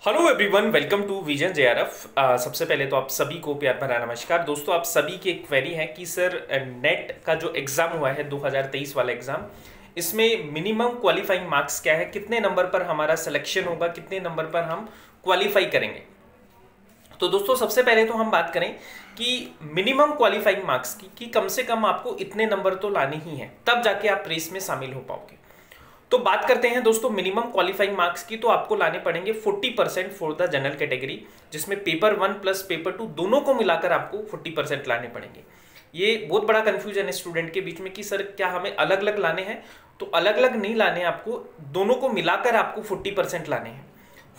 Hello everyone, welcome to Vision JRF. सबसे पहले तो आप सभी को प्यार भरा नमस्कार। दोस्तों, आप सभी की एक क्वेरी है कि सर नेट का जो एग्ज़ाम हुआ है 2023 वाला एग्ज़ाम, इसमें मिनिमम क्वालिफाइंग मार्क्स क्या है, कितने नंबर पर हमारा सिलेक्शन होगा, कितने नंबर पर हम क्वालिफाई करेंगे। तो दोस्तों, सबसे पहले तो हम बात करें कि मिनिमम क्वालिफाइंग मार्क्स की कि कम से कम आपको इतने नंबर तो लाने ही हैं, तब जाके आप रेस में शामिल हो पाओगे। तो बात करते हैं दोस्तों मिनिमम क्वालिफाइंग मार्क्स की। तो आपको लाने पड़ेंगे 40% फॉर द जनरल कैटेगरी, जिसमें पेपर 1 प्लस पेपर 2 दोनों को मिलाकर आपको 40% लाने पड़ेंगे। ये बहुत बड़ा कंफ्यूजन है स्टूडेंट के बीच में कि सर क्या हमें अलग अलग लाने हैं। तो अलग अलग नहीं लाने हैं आपको, दोनों को मिलाकर आपको 40% लाने हैं।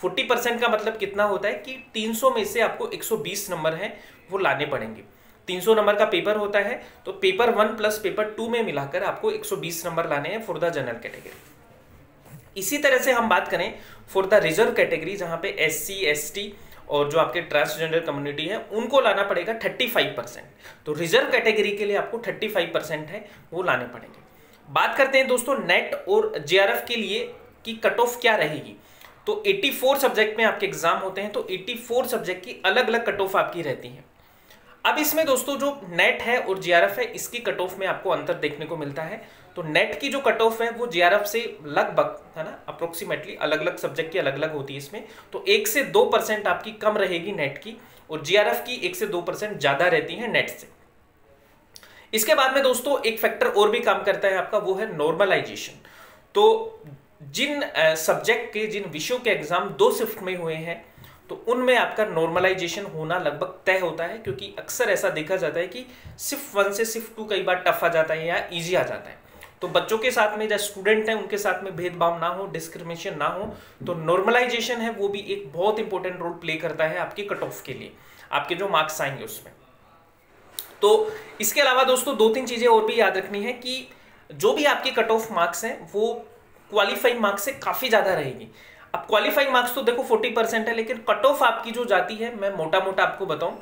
40% का मतलब कितना होता है कि 300 में से आपको 120 नंबर हैं वो लाने पड़ेंगे। 300 नंबर का पेपर होता है, तो पेपर 1 प्लस पेपर 2 में मिलाकर आपको 120 नंबर लाने हैं फॉर द जनरल कैटेगरी। इसी तरह से हम बात करें फॉर द रिजर्व कैटेगरी, जहां पे SC ST और जो आपके ट्रांसजेंडर कम्युनिटी है उनको लाना पड़ेगा 35%। तो रिजर्व कैटेगरी के लिए आपको 35% है वो लाने पड़ेंगे। बात करते हैं दोस्तों नेट और JRF के लिए कि कट ऑफ क्या रहेगी। तो 84 सब्जेक्ट में आपके एग्जाम होते हैं, तो 84 सब्जेक्ट की अलग अलग कट ऑफ आपकी रहती है। अब इसमें दोस्तों जो नेट है और JRF है, इसकी कट ऑफ में आपको अंतर देखने को मिलता है। तो नेट की जो कट ऑफ है वो JRF से लगभग, है ना, अप्रोक्सीमेटली, अलग अलग सब्जेक्ट की अलग अलग होती है इसमें, तो 1 से 2% आपकी कम रहेगी नेट की, और JRF की 1 से 2% ज्यादा रहती है नेट से। इसके बाद में दोस्तों एक फैक्टर और भी काम करता है आपका, वो है नॉर्मलाइजेशन। तो जिन सब्जेक्ट के, जिन विषयों के एग्जाम 2 शिफ्ट में हुए हैं, तो उनमें आपका नॉर्मलाइजेशन होना लगभग तय होता है, क्योंकि अक्सर ऐसा देखा जाता है कि शिफ्ट 1 से शिफ्ट 2 कई बार टफ आ जाता है या इजी आ जाता है। तो बच्चों के साथ में जो स्टूडेंट हैं उनके साथ में भेदभाव ना हो, डिस्क्रिमिनेशन ना हो, तो नॉर्मलाइजेशन है वो भी एक बहुत इंपॉर्टेंट रोल प्ले करता है आपके कट ऑफ के लिए, आपके जो मार्क्स आएंगे उसमें। तो इसके अलावा दोस्तों 2-3 चीजें और भी याद रखनी है कि जो भी आपके कट ऑफ मार्क्स हैं वो क्वालिफाइंग मार्क्स से काफी ज्यादा रहेगी। अब क्वालिफाइंग मार्क्स तो देखो 40% है, लेकिन कट ऑफ आपकी जो जाती है, मैं मोटा मोटा आपको बताऊं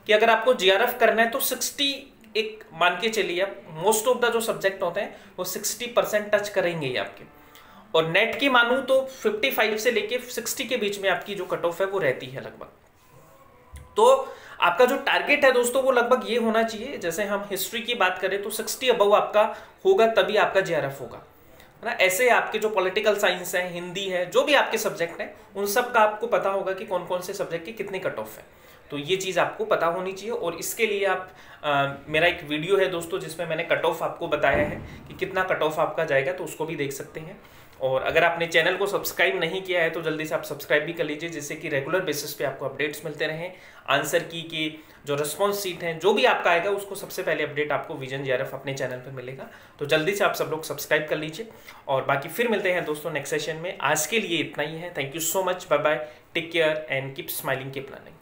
कि अगर आपको JRF करना है तो 60 एक मान के चलिए, आप मोस्ट ऑफ द जो सब्जेक्ट होते हैं वो 60% टच करेंगे ही आपके। और नेट की मानूं तो 55 से लेके 60 के बीच में आपकी जो कट ऑफ है वो रहती है लगभग। तो आपका जो टारगेट है दोस्तों वो लगभग ये होना चाहिए, जैसे हम हिस्ट्री की बात करें तो 60 अबव आपका होगा तभी आपका JRF होगा, है ना। ऐसे आपके जो पॉलिटिकल साइंस है, हिंदी है, जो भी आपके सब्जेक्ट हैं, उन सब का आपको पता होगा कि कौन कौन से सब्जेक्ट की कितनी कट ऑफ है। तो ये चीज़ आपको पता होनी चाहिए, और इसके लिए आप मेरा एक वीडियो है दोस्तों जिसमें मैंने कट ऑफ आपको बताया है कि कितना कट ऑफ आपका जाएगा, तो उसको भी देख सकते हैं। और अगर आपने चैनल को सब्सक्राइब नहीं किया है तो जल्दी से आप सब्सक्राइब भी कर लीजिए, जिससे कि रेगुलर बेसिस पे आपको अपडेट्स मिलते रहें। आंसर की के जो रिस्पॉन्स सीट हैं, जो भी आपका आएगा उसको सबसे पहले अपडेट आपको विजन JRF अपने चैनल पर मिलेगा। तो जल्दी से आप सब लोग सब्सक्राइब कर लीजिए, और बाकी फिर मिलते हैं दोस्तों नेक्स्ट सेशन में। आज के लिए इतना ही है। Thank you so much, bye bye, take care and keep smiling, keep learning.